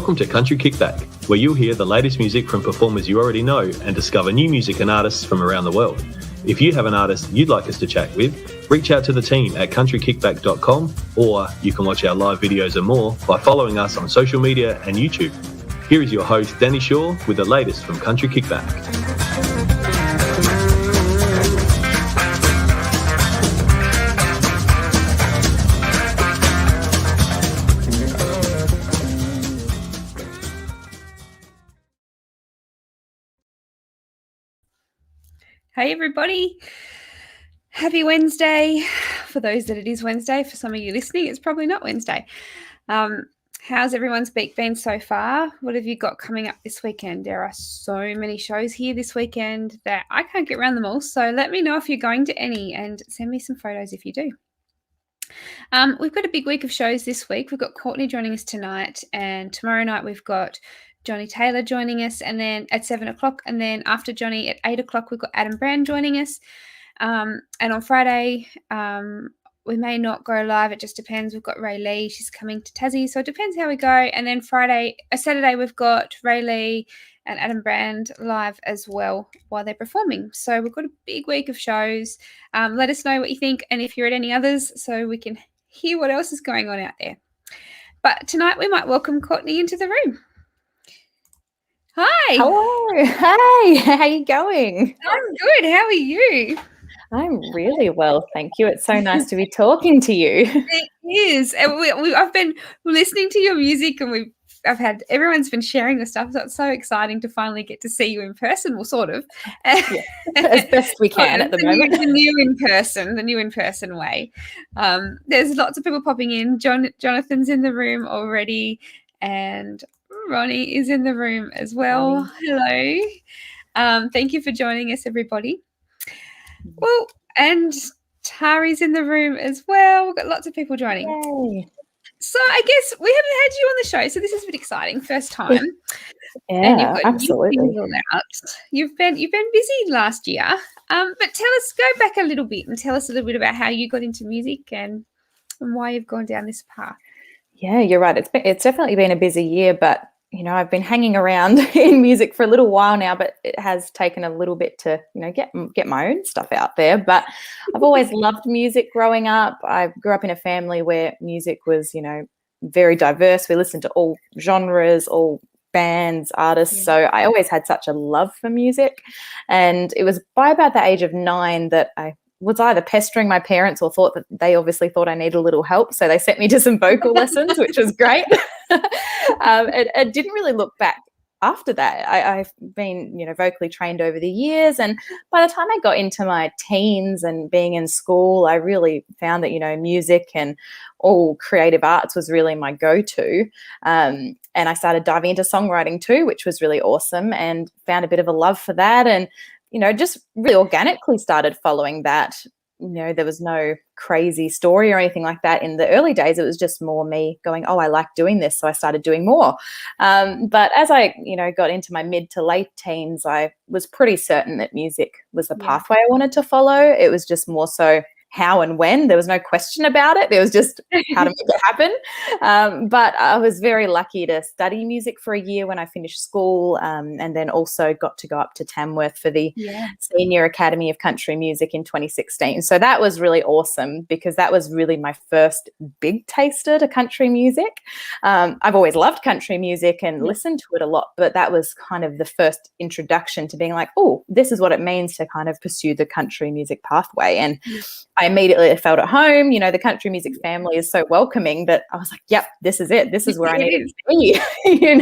Welcome to Country Kickback, where you'll hear the latest music from performers you already know and discover new music and artists from around the world. If you have an artist you'd like us to chat with, reach out to the team at countrykickback.com, or you can watch our live videos and more by following us on social media and YouTube. Here is your host, Danny Shaw, with the latest from Country Kickback. Hey everybody, happy Wednesday. For those that it is Wednesday, for some of you listening, it's probably not Wednesday. How's everyone's week been so far? What have you got coming up this weekend? There are so many shows here this weekend that I can't get around them all. So let me know if you're going to any and send me some photos if you do. We've got a big week of shows this week. We've got Courtney joining us tonight, and tomorrow night we've got Johnny Taylor joining us, and then at 7 o'clock, and then after Johnny at 8 o'clock, we've got Adam Brand joining us. And on Friday, we may not go live. It just depends. We've got Ray Lee. She's coming to Tassie, so it depends how we go. And then Saturday, we've got Ray Lee and Adam Brand live as well while they're performing. So we've got a big week of shows. Let us know what you think and if you're at any others so we can hear what else is going on out there. But tonight we might welcome Courtney into the room. Hi. Hello. Hey, how are you going? I'm good. How are you? I'm really well, thank you. It's so nice to be talking to you. It is. And I've been listening to your music, and everyone's been sharing the stuff. So it's so exciting to finally get to see you in person. Well, sort of. Yeah, as best we can at the moment. The new in person way. There's lots of people popping in. Jonathan's in the room already, and Ronnie is in the room as well. Hello. Thank you for joining us, everybody. Well, and Tari's in the room as well. We've got lots of people joining. Yay. So I guess we haven't had you on the show, so this is a bit exciting. First time. Yeah, and you've got absolutely. You've been busy last year. But go back a little bit and tell us a little bit about how you got into music and why you've gone down this path. Yeah, you're right. It's definitely been a busy year, but I've been hanging around in music for a little while now, but it has taken a little bit to, get my own stuff out there. But I've always loved music growing up. I grew up in a family where music was, very diverse. We listened to all genres, all bands, artists. Yeah. So I always had such a love for music. And it was by about the age of 9 that I was either pestering my parents or thought that they obviously thought I needed a little help. So they sent me to some vocal lessons, which was great. It didn't really look back after that. I've been, vocally trained over the years. And by the time I got into my teens and being in school, I really found that, music and all creative arts was really my go-to. And I started diving into songwriting too, which was really awesome, and found a bit of a love for that. And just really organically started following that. There was no crazy story or anything like that in the early days. It was just more me going, oh, I like doing this. So I started doing more. But as I, got into my mid to late teens, I was pretty certain that music was the pathway I wanted to follow. It was just more so how and when. There was no question about it. There was just how to make it happen. But I was very lucky to study music for a year when I finished school, and then also got to go up to Tamworth for the Senior Academy of Country Music in 2016. So that was really awesome because that was really my first big taster to country music. I've always loved country music and listened to it a lot, but that was kind of the first introduction to being like, oh, this is what it means to kind of pursue the country music pathway. And I immediately felt at home. The country music family is so welcoming that I was like, yep, this is it. This is where I need to be,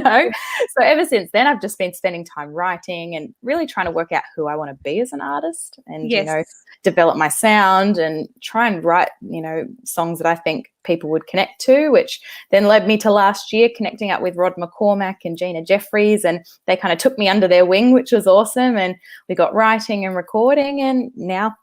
So ever since then, I've just been spending time writing and really trying to work out who I want to be as an artist and, develop my sound and try and write, songs that I think people would connect to, which then led me to last year connecting up with Rod McCormack and Gina Jeffries, and they kind of took me under their wing, which was awesome. And we got writing and recording, and now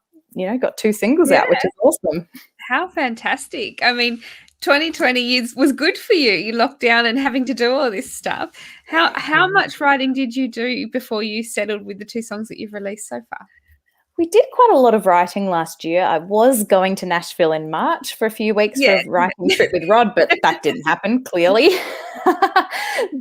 got 2 singles out, which is awesome. How fantastic. I mean, 2020 was good for you. You locked down and having to do all this stuff. How much writing did you do before you settled with the 2 songs that you've released so far? We did quite a lot of writing last year. I was going to Nashville in March for a few weeks for a writing trip with Rod, but that didn't happen, clearly.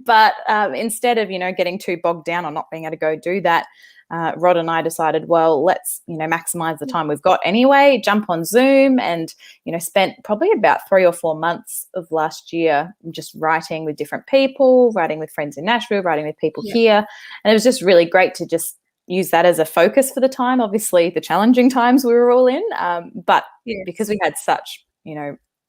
But instead of, getting too bogged down on not being able to go do that, Rod and I decided, well, let's, maximize the time we've got anyway, jump on Zoom, and, spent probably about 3 or 4 months of last year just writing with different people, writing with friends in Nashville, writing with people here. And it was just really great to just use that as a focus for the time, obviously the challenging times we were all in. But because we had such,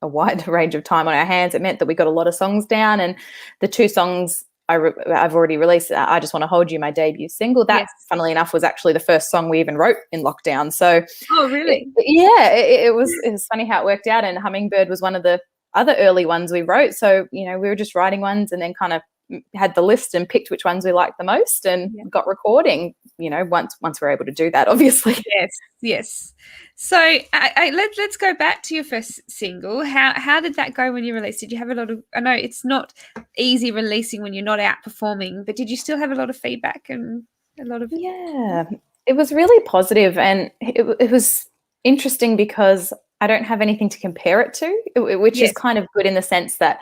a wide range of time on our hands, it meant that we got a lot of songs down. And the 2 songs I've already released, I Just Want to Hold You, my debut single, that funnily enough was actually the first song we even wrote in lockdown. So really? It was funny how it worked out. And Hummingbird was one of the other early ones we wrote. So, we were just writing ones and then kind of had the list and picked which ones we liked the most and got recording, once we're able to do that, obviously. Yes. So let's go back to your first single. How did that go when you released? Did you have a lot of, I know it's not easy releasing when you're not out performing, but did you still have a lot of feedback and a lot of... Yeah, it was really positive, and it was interesting because I don't have anything to compare it to, which is kind of good in the sense that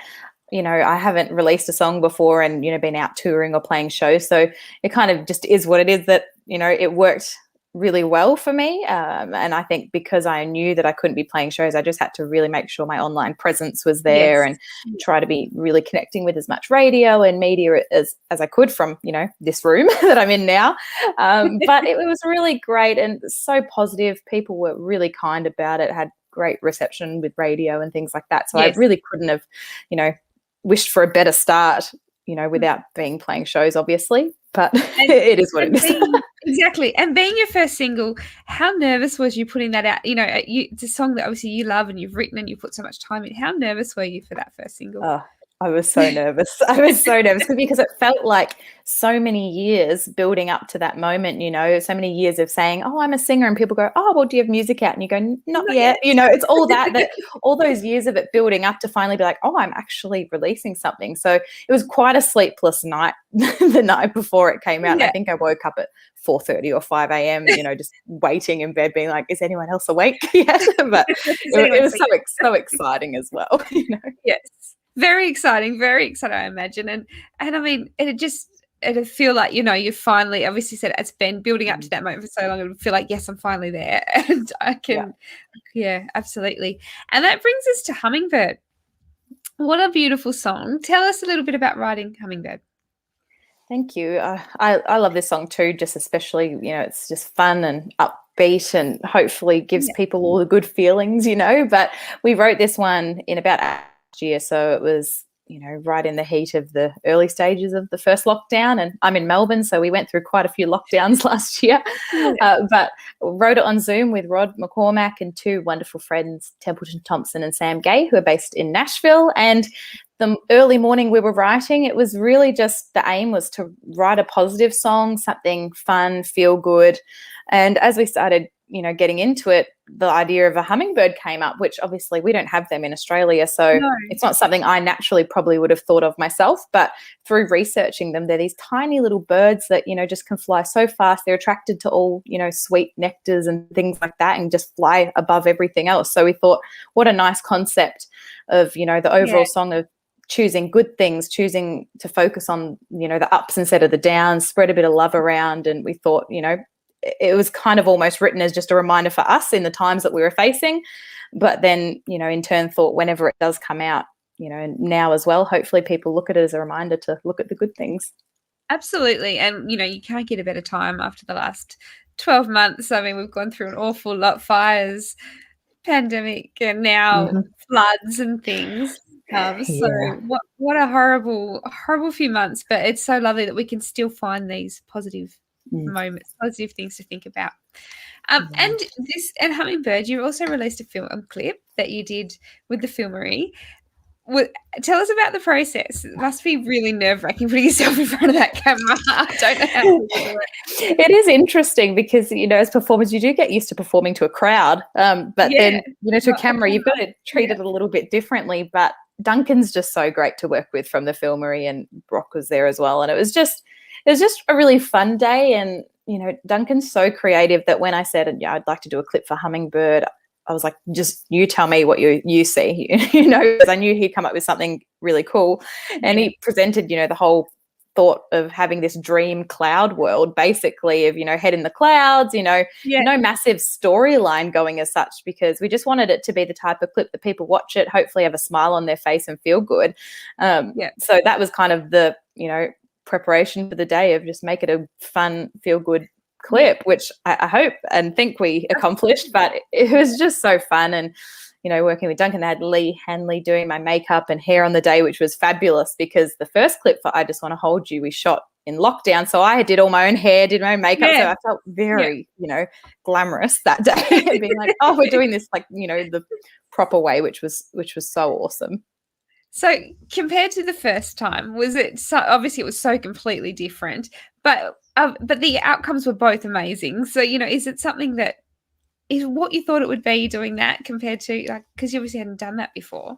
I haven't released a song before and, been out touring or playing shows. So it kind of just is what it is that, it worked really well for me. And I think because I knew that I couldn't be playing shows, I just had to really make sure my online presence was there and try to be really connecting with as much radio and media as I could from, this room that I'm in now. But it was really great and so positive. People were really kind about it, had great reception with radio and things like that. So I really couldn't have, wished for a better start, without being playing shows, obviously, but it is what it is. Exactly. And being your first single, how nervous was you putting that out? It's a song that obviously you love and you've written and you put so much time in. How nervous were you for that first single? Oh, I was so nervous. Because it felt like so many years building up to that moment, so many years of saying, oh, I'm a singer, and people go, oh, well, do you have music out? And you go, not yet. It's all that all those years of it building up to finally be like, oh, I'm actually releasing something. So it was quite a sleepless night the night before it came out. I think I woke up at 4:30 or 5 a.m., just waiting in bed being like, is anyone else awake yet? But it was so exciting as well, Yes. Very exciting, I imagine. And I mean, it'd feel like, you finally, obviously said it's been building up to that moment for so long. It would feel like, yes, I'm finally there. And I can, absolutely. And that brings us to Hummingbird. What a beautiful song. Tell us a little bit about writing Hummingbird. Thank you. I love this song too, just especially, it's just fun and upbeat and hopefully gives people all the good feelings, But we wrote this one in about year, so it was right in the heat of the early stages of the first lockdown, and I'm in Melbourne, so we went through quite a few lockdowns last year. But wrote it on Zoom with Rod McCormack and 2 wonderful friends, Templeton Thompson and Sam Gay, who are based in Nashville. And the early morning we were writing, it was really just the aim was to write a positive song, something fun, feel good. And as we started getting into it, the idea of a hummingbird came up, which obviously we don't have them in Australia. So it's not something I naturally probably would have thought of myself. But through researching them, they're these tiny little birds that, just can fly so fast. They're attracted to all, sweet nectars and things like that and just fly above everything else. So we thought, what a nice concept of, the overall song of choosing good things, choosing to focus on, the ups instead of the downs, spread a bit of love around. And we thought, it was kind of almost written as just a reminder for us in the times that we were facing. But then, in turn thought whenever it does come out, now as well, hopefully people look at it as a reminder to look at the good things. Absolutely. And, you can't get a better time after the last 12 months. I mean, we've gone through an awful lot, fires, pandemic, and now floods and things. So what a horrible few months, but it's so lovely that we can still find these positive moments, positive things to think about. And Hummingbird, you also released a film clip that you did with the Filmery. Tell us about the process. It must be really nerve-wracking putting yourself in front of that camera. I don't know how to do it. It is interesting because, as performers, you do get used to performing to a crowd. But then, to a camera, you've got to treat it a little bit differently. But Duncan's just so great to work with from the Filmery, and Brock was there as well. And it was just a really fun day. And, Duncan's so creative that when I said, I'd like to do a clip for Hummingbird, I was like, just you tell me what you see, because I knew he'd come up with something really cool. And he presented, the whole thought of having this dream cloud world, basically, of, head in the clouds, no massive storyline going as such, because we just wanted it to be the type of clip that people watch it, hopefully have a smile on their face and feel good. So that was kind of the, preparation for the day, of just make it a fun, feel good clip, which I hope and think we accomplished. But it was just so fun. And working with Duncan, I had Lee Hanley doing my makeup and hair on the day, which was fabulous, because the first clip for I Just Want to Hold You we shot in lockdown, so I did all my own hair, did my own makeup, so I felt very glamorous that day, being like, oh, we're doing this like the proper way, which was so awesome. So compared to the first time, was it so, obviously it was so completely different, but the outcomes were both amazing. So, is it something that is what you thought it would be doing that compared to, like, because you obviously hadn't done that before?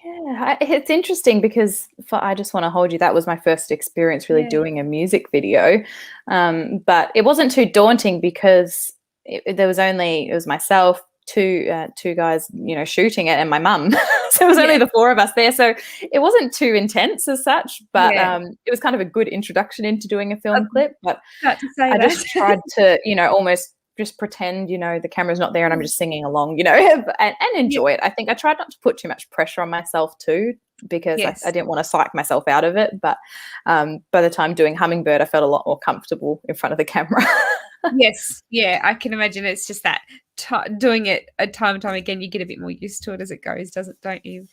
Yeah, it's interesting, because for I Just Want to Hold You, that was my first experience really doing a music video. But it wasn't too daunting, because it was myself, two guys, shooting it, and my mum. So it was only the four of us there. So it wasn't too intense as such, but it was kind of a good introduction into doing a film clip. But I just tried to, almost just pretend, the camera's not there and I'm just singing along, and enjoy it. I think I tried not to put too much pressure on myself too, because I didn't want to psych myself out of it. But by the time doing Hummingbird, I felt a lot more comfortable in front of the camera. Yes. Yeah, I can imagine. It's just that doing it time and time again, you get a bit more used to it as it goes, don't you?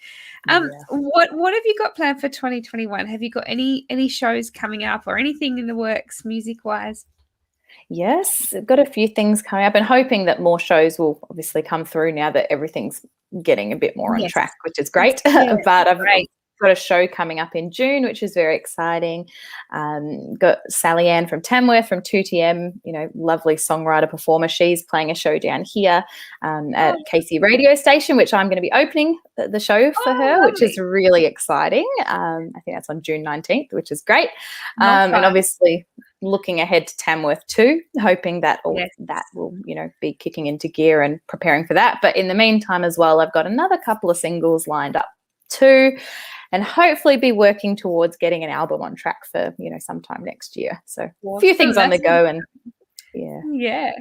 What have you got planned for 2021? Have you got any shows coming up or anything in the works music-wise? Yes, I've got a few things coming up, and hoping that more shows will obviously come through now that everything's getting a bit more on track, which is great. But I've got a show coming up in June, which is very exciting. Got Sally Ann from Tamworth from 2TM, lovely songwriter performer. She's playing a show down here at Casey radio station, which I'm going to be opening the show for her, which is really exciting. I think that's on June 19th, which is great. And obviously looking ahead to Tamworth too, hoping that that will, be kicking into gear and preparing for that. But in the meantime as well, I've got another couple of singles lined up too, and hopefully be working towards getting an album on track for, sometime next year. So a few things on the go, and yeah.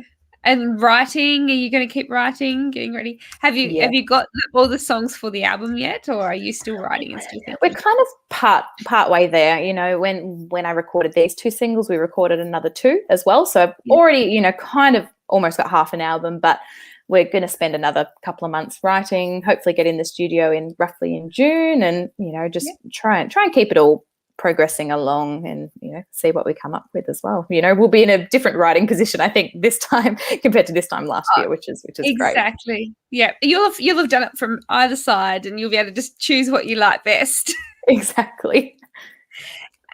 And writing, are you going to keep writing, getting ready? Have you got all the songs for the album yet, or are you still writing and still thinking? We're kind of part way there. When I recorded these two singles, we recorded another two as well. So I've already, kind of almost got half an album, but we're going to spend another couple of months writing, hopefully get in the studio roughly in June, and, just try and keep it all progressing along, and see what we come up with as well. We'll be in a different writing position, I think, this time compared to this time last year, which is great. Exactly. Yeah, you'll have done it from either side, and you'll be able to just choose what you like best. Exactly.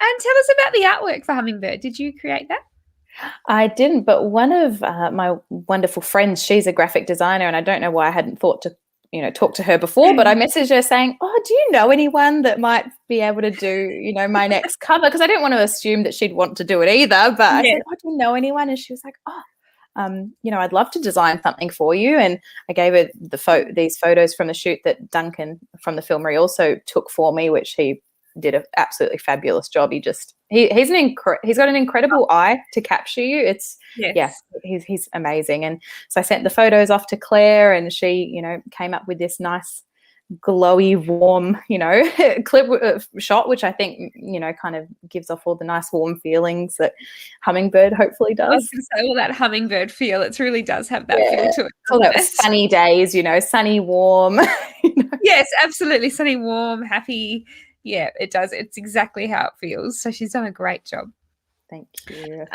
And tell us about the artwork for Hummingbird. Did you create that? I didn't, but one of my wonderful friends, she's a graphic designer, and I don't know why I hadn't thought to talk to her before, but I messaged her saying, oh, do you know anyone that might be able to do, my next cover? Because I didn't want to assume that she'd want to do it either. But I said, oh, do you know anyone? And she was like, I'd love to design something for you. And I gave her these photos from the shoot that Duncan from the Filmery also took for me, which he did an absolutely fabulous job. He's got an incredible eye to capture you. He's amazing. And so I sent the photos off to Claire, and she, came up with this nice glowy, warm, clip shot, which I think, kind of gives off all the nice warm feelings that Hummingbird hopefully does. I was going to say, all that Hummingbird feel, it really does have that feel to it. All those sunny days, sunny, warm. Yes, absolutely. Sunny, warm, happy. Yeah, it does. It's exactly how it feels. So she's done a great job. Thank you.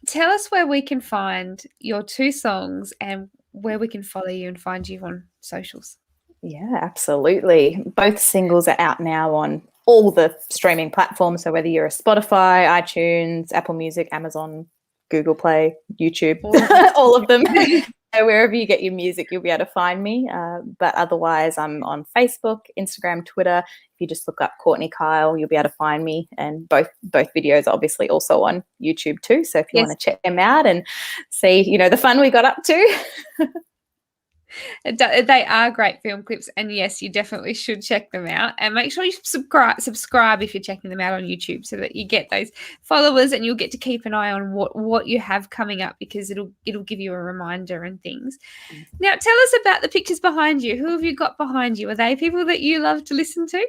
Tell us where we can find your two songs and where we can follow you and find you on socials. Yeah, absolutely. Both singles are out now on all the streaming platforms. So whether you're a Spotify, iTunes, Apple Music, Amazon, Google Play, YouTube, all of them. So wherever you get your music, you'll be able to find me. But otherwise, I'm on Facebook, Instagram, Twitter. If you just look up Courtney Keil, you'll be able to find me. And both videos are obviously also on YouTube too. So if you want to check them out and see, the fun we got up to. They are great film clips, and yes, you definitely should check them out. And make sure you subscribe if you're checking them out on YouTube, so that you get those followers, and you'll get to keep an eye on what you have coming up, because it'll give you a reminder and things. Now, tell us about the pictures behind you. Who have you got behind you? Are they people that you love to listen to?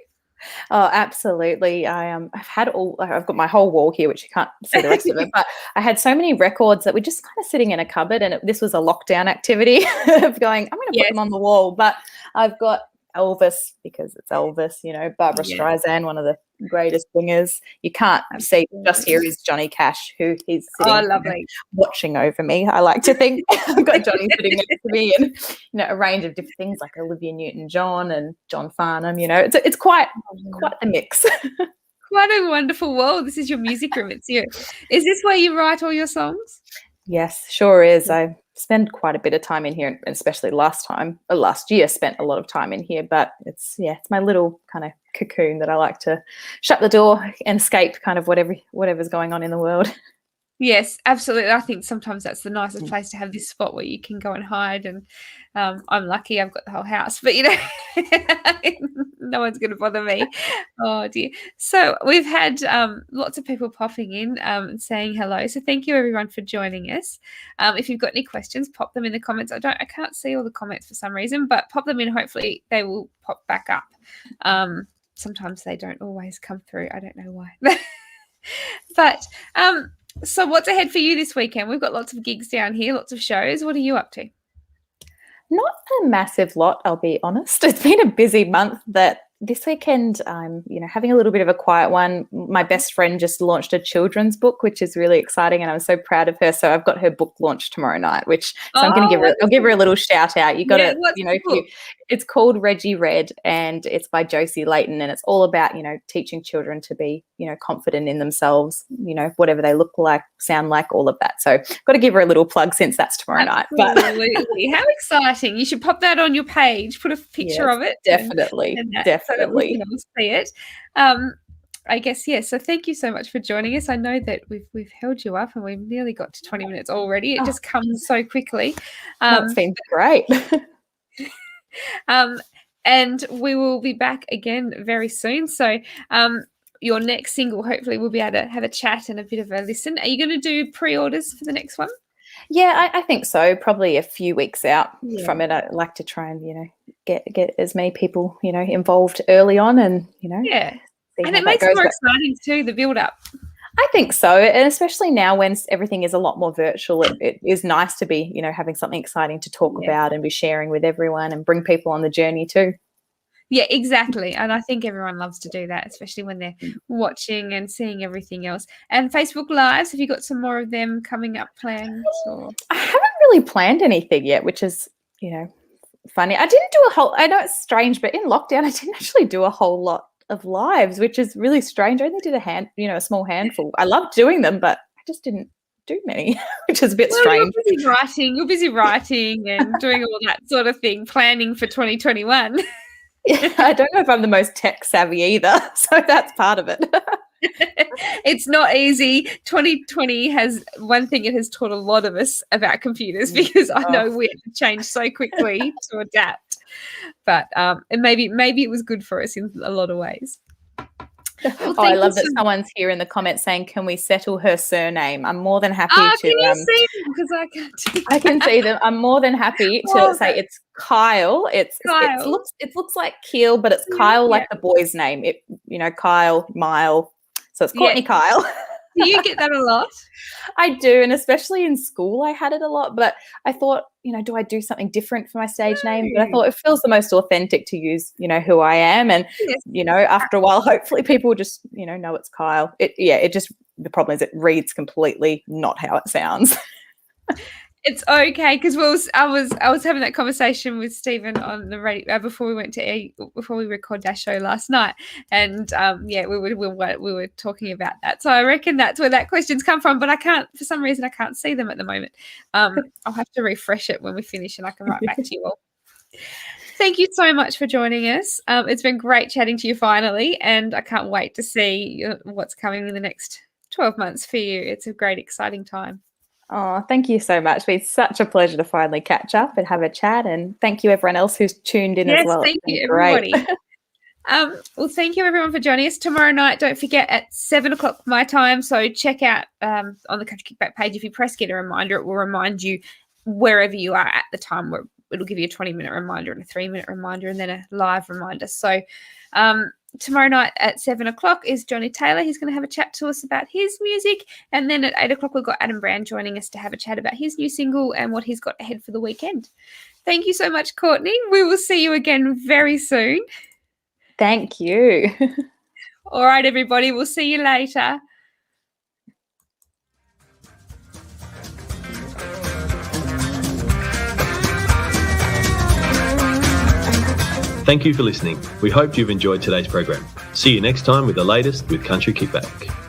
Oh, absolutely. I've got my whole wall here, which you can't see the rest of it, but I had so many records that were just kind of sitting in a cupboard, and this was a lockdown activity of going, I'm going to put them on the wall. But I've got Elvis, because it's Elvis, Barbara Streisand, one of the greatest singers. You can't see, just here is Johnny Cash, who he's sitting watching over me. I like to think I've got Johnny sitting next to me, and a range of different things like Olivia Newton-John and John Farnham. It's quite the mix. Quite a wonderful world. This is your music room. It's you. Is this where you write all your songs? Yes, sure is. I spend quite a bit of time in here, and especially last year spent a lot of time in here, but it's my little kind of cocoon that I like to shut the door and escape kind of whatever's going on in the world. Yes, absolutely. I think sometimes that's the nicest place to have this spot where you can go and hide. And I'm lucky I've got the whole house, but no one's going to bother me. Oh dear. So we've had lots of people popping in and saying hello. So thank you everyone for joining us. If you've got any questions, pop them in the comments. I can't see all the comments for some reason, but pop them in. Hopefully they will pop back up. Sometimes they don't always come through. I don't know why. But so what's ahead for you this weekend? We've got lots of gigs down here, lots of shows. What are you up to? Not a massive lot, I'll be honest. It's been a busy month. That this weekend I'm, having a little bit of a quiet one. My best friend just launched a children's book, which is really exciting, and I'm so proud of her. So I've got her book launch tomorrow night, I'm going to give her a little shout out. You got to, it's called Reggie Red, and it's by Josie Layton, and it's all about, teaching children to be, confident in themselves, whatever they look like, sound like, all of that. So got to give her a little plug since that's tomorrow night. But how exciting. You should pop that on your page, put a picture of it. Definitely. So that we can all see it. I guess, yes. So thank you so much for joining us. I know that we've held you up, and we've nearly got to 20 minutes already. It just comes so quickly. It's been great. And we will be back again very soon. So your next single, hopefully we'll be able to have a chat and a bit of a listen. Are you going to do pre-orders for the next one? Yeah, I think so. Probably a few weeks out from it. I'd like to try and, get as many people, involved early on, and, and it makes it more exciting too, the build-up. I think so, and especially now when everything is a lot more virtual, it is nice to be, having something exciting to talk about and be sharing with everyone and bring people on the journey too. Yeah, exactly. And I think everyone loves to do that, especially when they're watching and seeing everything else. And Facebook Lives, have you got some more of them coming up planned? Or? I haven't really planned anything yet, which is, funny. I didn't do I know it's strange, but in lockdown, I didn't actually do a whole lot of lives, which is really strange. I only did a small handful. I loved doing them, but I just didn't do many, which is a bit strange. You're busy writing and doing all that sort of thing, planning for 2021. Yeah, I don't know if I'm the most tech savvy either, so that's part of it. It's not easy. 2020 has one thing it has taught a lot of us about computers, because I know we have to change so quickly to adapt. But and maybe it was good for us in a lot of ways. Well, I love that someone's here in the comments saying, "Can we settle her surname?" I'm more than happy to. Can you see them? Because I can't. I can see them. I'm more than happy to say it's Keil. It looks like Keil, but it's Keil like the boy's name. Keil, Mile. So it's Courtney Keil. Do you get that a lot? I do, and especially in school I had it a lot, but I thought, do I do something different for my stage name? But I thought it feels the most authentic to use, who I am, and after a while hopefully people will just, know it's Keil. The problem is it reads completely not how it sounds. It's okay, because I was having that conversation with Stephen on the radio before we recorded our show last night, and we were talking about that. So I reckon that's where that question's come from. But for some reason I can't see them at the moment. I'll have to refresh it when we finish, and I can write back to you all. Thank you so much for joining us. It's been great chatting to you finally, and I can't wait to see what's coming in the next 12 months for you. It's a great, exciting time. Oh, thank you so much. It's been such a pleasure to finally catch up and have a chat. And thank you, everyone else who's tuned in as well. Thank you, everybody. Well, thank you, everyone, for joining us tomorrow night. Don't forget at 7 o'clock my time. So check out on the Country Kickback page. If you press get a reminder, it will remind you wherever you are at the time. Where it'll give you a 20-minute reminder and a 3-minute reminder and then a live reminder. So tomorrow night at 7 o'clock is Johnny Taylor. He's going to have a chat to us about his music. And then at 8 o'clock, we've got Adam Brown joining us to have a chat about his new single and what he's got ahead for the weekend. Thank you so much, Courtney. We will see you again very soon. Thank you. All right, everybody. We'll see you later. Thank you for listening. We hope you've enjoyed today's program. See you next time with the latest with Country Kickback.